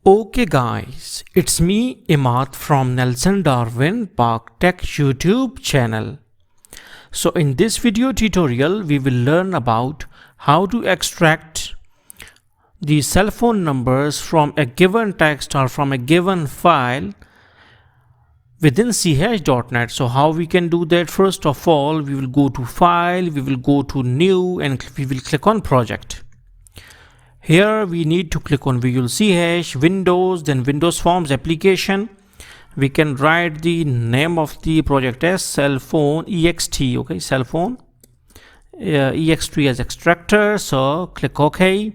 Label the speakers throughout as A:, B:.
A: Okay guys, it's me Imad from Nelson Darwin Park Tech YouTube channel. So in this video tutorial we will learn about how to extract the cell phone numbers from a given text or from a given file within ch.net. So how we can do that? First of all, we will go to file, we will go to new, and we will click on project. Here we need to click on Visual CH, Windows, then Windows Forms application. We can write the name of the project as cellphone ext. Okay, cellphone ext as extractor. So click OK.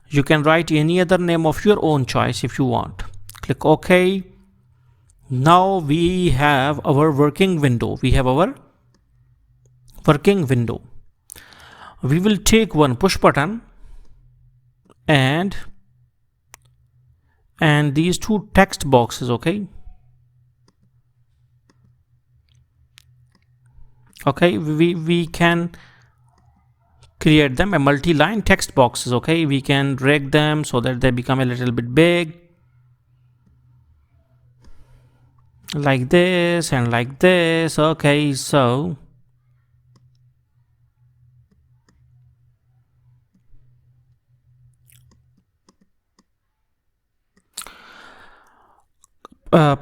A: You can write any other name of your own choice if you want. Click OK. Now we have our working window. We will take one push button and these two text boxes. Okay, we can create them a multi-line text boxes. Okay, we can drag them so that they become a little bit big, like this and like this. Okay, so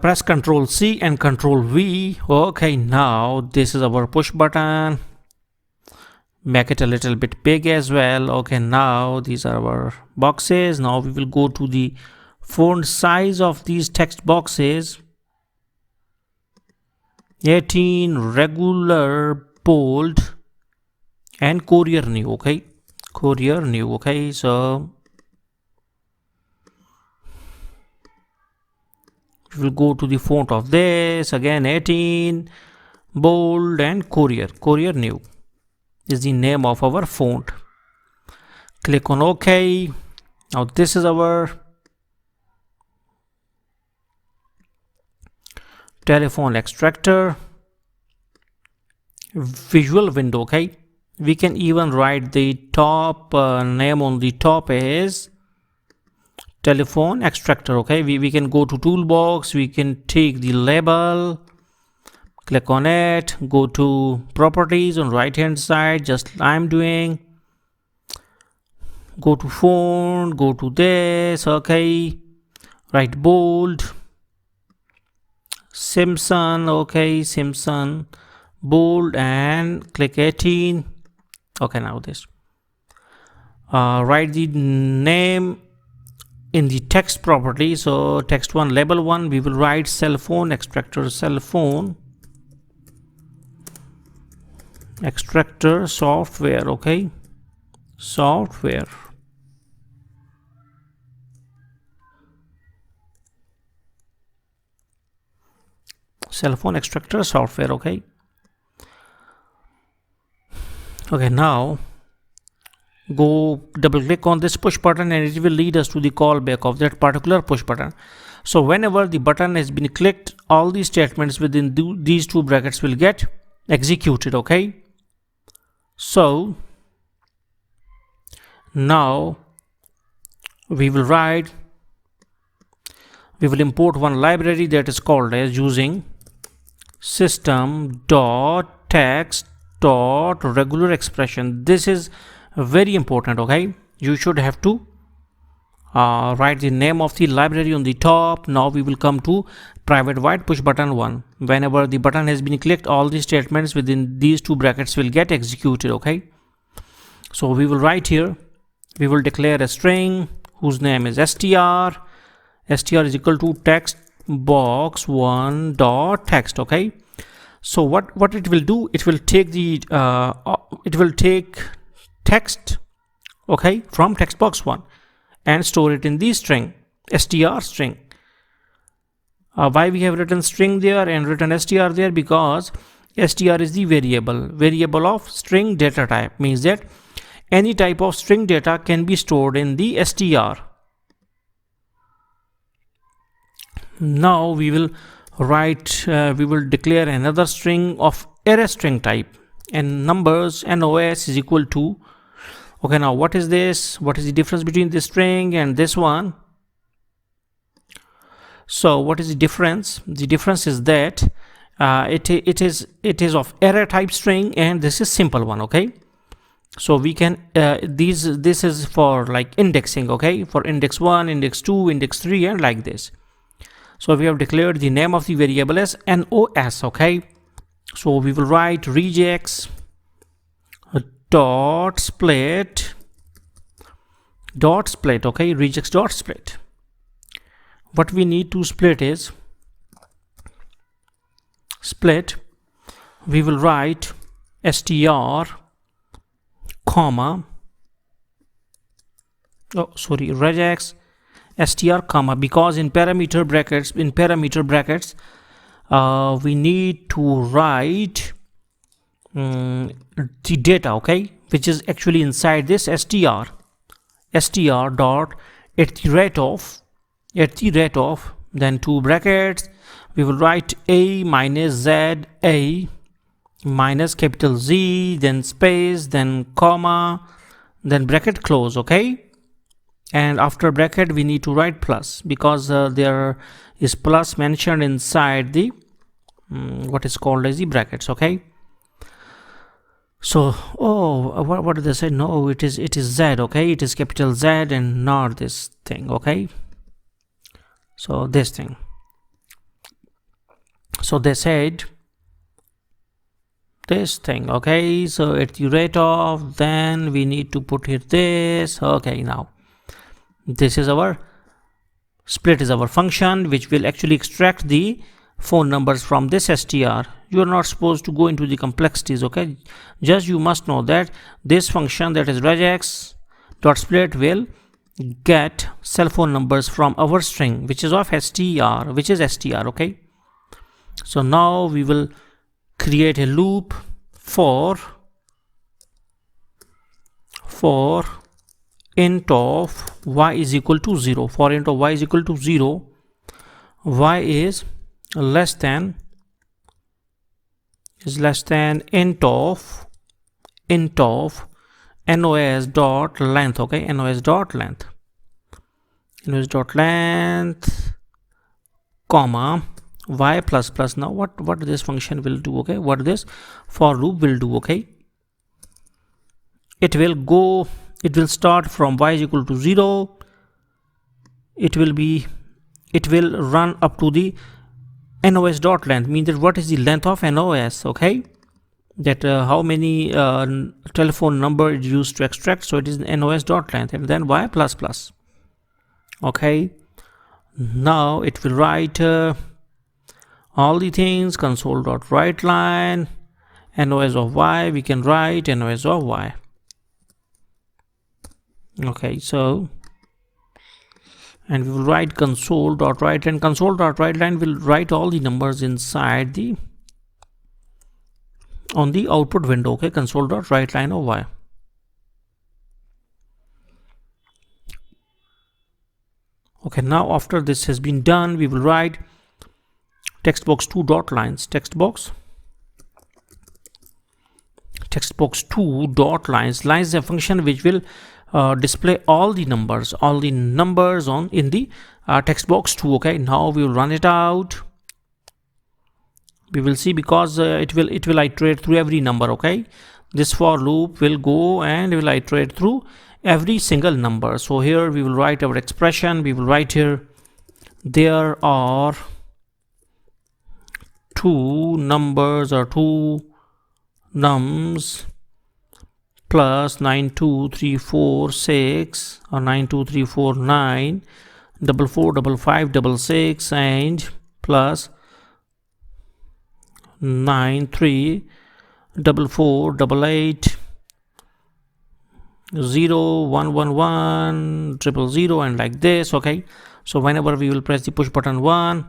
A: press Ctrl C and Ctrl V. Okay, now this is our push button. Make it a little bit big as well. Okay, now these are our boxes. Now we will go to the font size of these text boxes. 18, regular, bold, and Courier New. Okay, Courier New. Okay, so we will go to the font of this again. 18, bold, and Courier New is the name of our font. Click on OK. Now this is our telephone extractor visual window. Okay, we can even write the top name on the top is telephone extractor. Okay, we can go to toolbox, we can take the label, click on it, go to properties on right hand side, just I'm doing, go to font, go to this. Okay, write bold, Simpson. Okay, Simpson, bold, and click 18. Okay, now this write the name in the text property. So text 1, label 1, we will write cell phone extractor, cell phone extractor software. Okay, software. Cell phone extractor software. Okay, now go double click on this push button and it will lead us to the callback of that particular push button. So whenever the button has been clicked, all these statements within these two brackets will get executed. Okay, so now we will import one library that is called as using system.text.regular expression. This is very important. Okay, you should have to write the name of the library on the top. Now we will come to private void push button 1. Whenever the button has been clicked, all the statements within these two brackets will get executed. Okay, so we will write here, we will declare a string whose name is str. Str is equal to text box 1 dot text. Okay, so what it will do, it will take the text, okay, from text box 1 and store it in the string, str string. Why we have written string there and written str there? Because str is the variable of string data type, means that any type of string data can be stored in the str. Now we will write, we will declare another string of array string type, and numbers nos is equal to. Okay, now what is this? What is the difference between this string and this one? So what is the difference? The difference is that it is of array type string, and this is simple one. Okay, so we can this is for like indexing. Okay, for index 1, index 2, index 3, and like this. So we have declared the name of the variable as nos. Okay, so we will write regex dot split. Okay, regex dot split. What we need to split is split. We will write str comma regex str comma, because in parameter brackets we need to write the data, okay, which is actually inside this str dot at the rate of then two brackets. We will write a minus z, a minus capital Z, then space, then comma, then bracket close. Okay, and after bracket we need to write plus, because there is plus mentioned inside the what is called as the brackets. Okay, so what did they say? No, it is Z. Okay, it is capital Z and not this thing. Okay, so this thing. So they said this thing. Okay, so at the rate of, then we need to put here this. Okay, now this is our split, is our function which will actually extract the phone numbers from this str. You are not supposed to go into the complexities. Okay, just you must know that this function, that is regex dot split, will get cell phone numbers from our string which is of str, okay. So now we will create a loop for int of y is equal to 0. For int of y is equal to 0, y is less than int of nos dot length. Okay, nos dot length comma y plus plus. Now what this function will do? Okay, what this for loop will do? Okay, it will start from y is equal to 0. It will run up to the nos dot length, means that what is the length of nos. Okay, that how many telephone number is used to extract. So it is nos dot length, and then y plus plus. Okay, now it will write all the things. Console dot write line nos of y, we can write nos of y. Okay, so and we will write console dot write, and console dot write line will write all the numbers inside the on the output window. Okay, console dot write line of y. Okay, now after this has been done, we will write textbox 2 dot lines. Textbox 2 dot lines. Lines is a function which will display all the numbers on in the textbox 2. Okay, now we will run it out. We will see, because it will iterate through every number. Okay, this for loop will go and will iterate through every single number. So here we will write our expression. We will write here there are two numbers or two nums plus 92346 or 92349 445566 and plus 934488 0111 000 and like this. Okay, so whenever we will press the push button 1,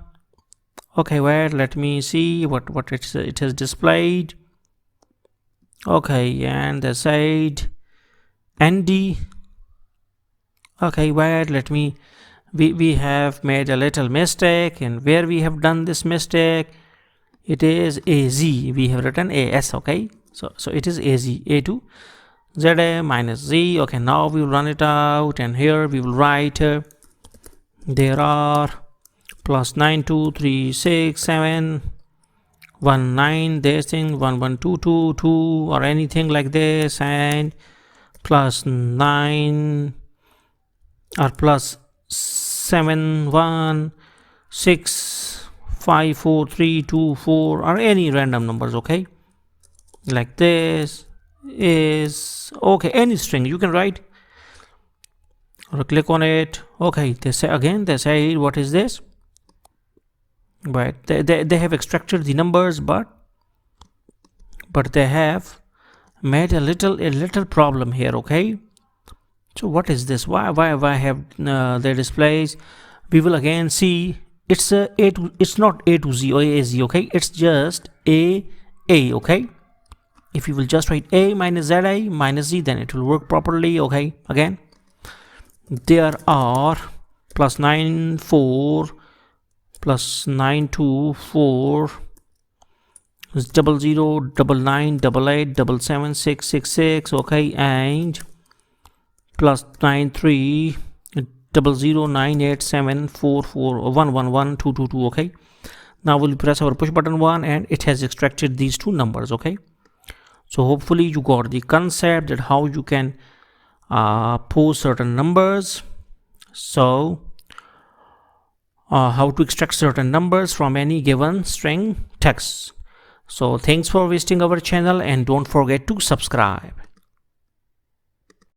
A: okay, wait, let me see what it has displayed. Okay, and the side ND. Okay, wait, let me, we have made a little mistake, and where we have done this mistake, it is AZ, we have written AS. Okay, so it is AZ, A to ZA minus Z. Okay, now we will run it out, and here we will write there are plus 92367119 this thing 11222 or anything like this, and plus 9 or plus 7165432 or any random numbers, okay, like this is okay. Any string you can write or click on it. Okay, they say again, they say what is this, but they have extracted the numbers, but they have made a little problem here, okay. So what is this? Why have their displays? We will again see it's it's not A to Z or A Z, okay, it's just A, okay. If you will just write A minus ZA minus Z, then it will work properly, okay. Again, there are plus 94 plus 924 0099887766, okay, and plus 93009874411122, okay. Now we'll press our push button 1 and it has extracted these two numbers, okay. So hopefully you got the concept that how you can pose certain numbers. So how to extract certain numbers from any given string text. So thanks for visiting our channel and don't forget to subscribe.